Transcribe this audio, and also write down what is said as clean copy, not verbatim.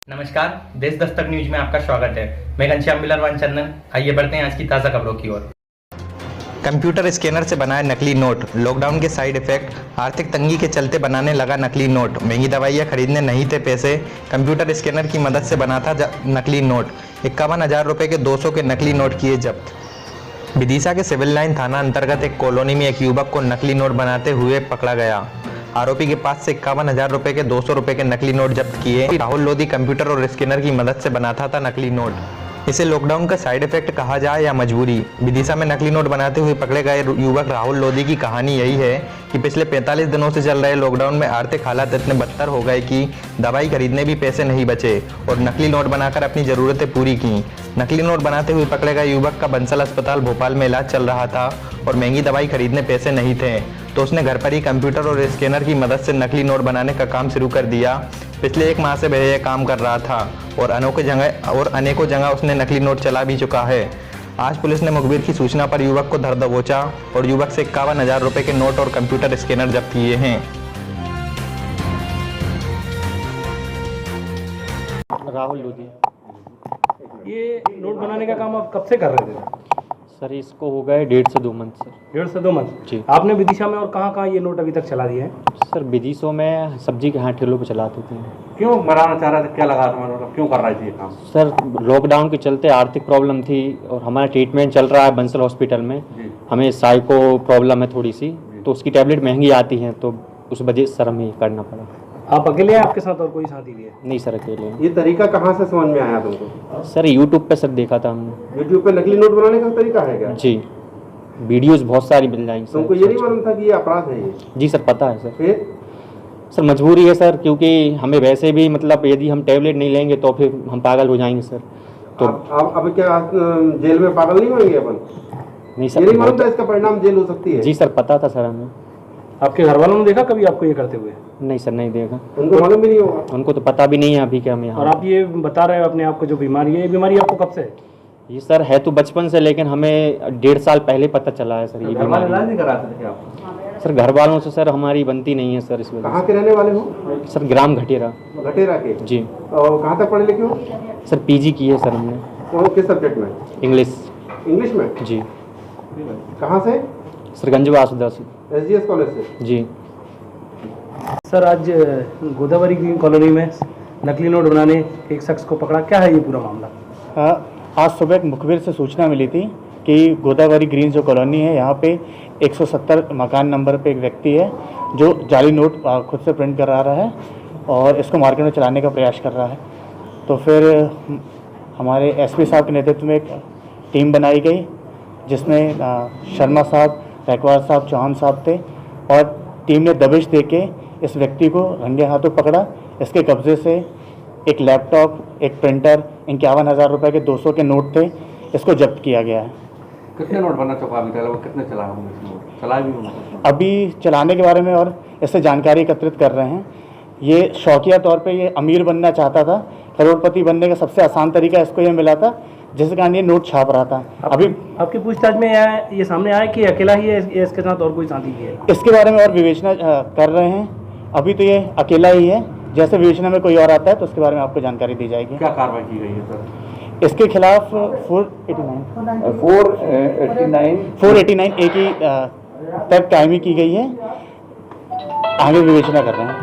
नमस्कार, देश दस्तक न्यूज में आपका स्वागत है। मैं घनश्याम मिलरवान चंदन। आइए बढ़ते हैं आज की ताज़ा खबरों की ओर। कंप्यूटर स्कैनर से बनाए नकली नोट, लॉकडाउन के साइड इफेक्ट, आर्थिक तंगी के चलते बनाने लगा नकली नोट, महंगी दवाइयाँ खरीदने नहीं थे पैसे, कंप्यूटर स्कैनर की मदद से बना था नकली नोट, 51,000 रुपये के 200 के नकली नोट किए जब्त। विदिशा के सिविल लाइन थाना अंतर्गत एक कॉलोनी में एक युवक को नकली नोट बनाते हुए पकड़ा गया। आरोपी के पास से 51,000 रुपये के 200 रुपये के नकली नोट जब्त किए। राहुल लोधी कंप्यूटर और स्कैनर की मदद से बनाता था नकली नोट। इसे लॉकडाउन का साइड इफेक्ट कहा जाए या मजबूरी, विदिशा में नकली नोट बनाते हुए पकड़े गए युवक राहुल लोधी की कहानी यही है कि पिछले 45 दिनों से चल रहे लॉकडाउन में आर्थिक हालात इतने बदतर हो गए कि दवाई खरीदने भी पैसे नहीं बचे और नकली नोट बनाकर अपनी ज़रूरतें पूरी की। नकली नोट बनाते हुए पकड़े गए युवक का बंसल अस्पताल भोपाल में इलाज चल रहा था और महंगी दवाई खरीदने पैसे नहीं थे, तो उसने घर पर ही कंप्यूटर और स्कैनर की मदद से नकली नोट बनाने का काम शुरू कर दिया। पिछले 1 माह से वह यह काम कर रहा था और अनेकों जगह उसने नकली नोट चला भी चुका है। आज पुलिस ने मुखबिर की सूचना पर युवक को धर दबोचा और युवक से 51,000 रुपये के नोट और कंप्यूटर स्कैनर जब्त किए हैं। राहुल लोधी। ये नोट बनाने का काम आप कब से कर रहे थे? सर इसको हो गए 1.5 से 2 मंथ सर। 1.5 से 2 मंथ जी। आपने विदिशा में और कहाँ कहाँ ये नोट अभी तक चला दिए हैं? सर विदिशा में सब्जी के ठेलों पे चलाते थे। क्यों बनाना चाह रहे थे, क्या लगा था, मतलब क्यों कर रहे थे ये काम? सर लॉकडाउन के चलते आर्थिक प्रॉब्लम थी और हमारा ट्रीटमेंट चल रहा है बंसल हॉस्पिटल में। हमें साइको प्रॉब्लम है थोड़ी सी, तो उसकी टैबलेट महंगी आती हैं, तो उस वजह से सर हमें करना पड़ा। आप अकेले हैं, आपके साथ और कोई साथी भी है? नहीं सर अकेले। ये तरीका कहाँ से समझ में आया तुमको? सर यूट्यूब पे सर देखा था हमने। यूट्यूब पे नकली नोट बनाने का तरीका है क्या? जी, वीडियोस बहुत सारी मिल जाएंगी सर। तुमको ये नहीं मालूम था कि ये अपराध है ये? जी सर पता है सर। फिर सर मजबूरी है सर, क्योंकि हमें वैसे भी मतलब यदि हम टैबलेट नहीं लेंगे तो फिर हम पागल हो जाएंगे सर। तो अब क्या जेल में पागल नहीं होंगे अपन? नहीं सर, ये नहीं मालूम था इसका परिणाम जेल हो सकती है? जी सर पता था सर हमें। आपके घर वालों ने देखा कभी आपको ये करते हुए? नहीं सर नहीं देखा, उनको मालूम भी नहीं होगा? उनको तो पता भी नहीं है अभी कि हम यहाँ। और आप ये बता रहे हो अपने आप को जो बीमारी है, ये बीमारी आपको कब से है? ये सर है तो बचपन से, लेकिन हमें 1.5 साल पहले पता चला है सर ये घर वाले बीमारी। इलाज नहीं कराते थे क्या आप? सर घर वालों से सर हमारी बनती नहीं है सर इस वजह कहाँ के रहने वाले हो? से। सर ग्राम घटेरा। घटेरा के? जी। और कहाँ तक पढ़े लिखे हो? सर पीजी की है सर हमने। तो किस सब्जेक्ट में? इंग्लिश। इंग्लिश में? जी। कहाँ से? सर गंज वासुदा से। SGS कॉलेज से? जी। सर आज गोदावरी ग्रीन कॉलोनी में नकली नोट बनाने एक शख्स को पकड़ा, क्या है ये पूरा मामला? आज सुबह एक मुखबिर से सूचना मिली थी कि गोदावरी ग्रीन जो कॉलोनी है यहाँ पे 170 मकान नंबर पे एक व्यक्ति है जो जाली नोट खुद से प्रिंट करा रहा है और इसको मार्केट में चलाने का प्रयास कर रहा है। तो फिर हमारे SP साहब के नेतृत्व में एक टीम बनाई गई जिसमें शर्मा साहब, रैकवार साहब, चौहान साहब थे और टीम ने दबिश दे के इस व्यक्ति को रंगे हाथों पकड़ा। इसके कब्जे से एक लैपटॉप, एक प्रिंटर, 51,000 रुपये के 200 के नोट थे, इसको जब्त किया गया है। कितने नोट बना चुका अभी तक? कितने चला होंगे नोट? चला भी होंगे? अभी चलाने के बारे में और इससे जानकारी एकत्रित कर रहे हैं। ये शौकिया तौर पे ये अमीर बनना चाहता था, करोड़पति बनने का सबसे आसान तरीका इसको ये मिला था, जिसके कारण ये नोट छाप रहा था। अभी आपकी पूछताछ में ये सामने आया कि अकेला ही है, इसके साथ और कोई साथी भी है? इसके बारे में और विवेचना कर रहे हैं। अभी तो ये अकेला ही है, जैसे विवेचना में कोई और आता है तो उसके बारे में आपको जानकारी दी जाएगी। क्या कार्रवाई की गई है सर? इसके खिलाफ 489 A की तक कायमी की गई है। आगे विवेचना कर रहे हैं।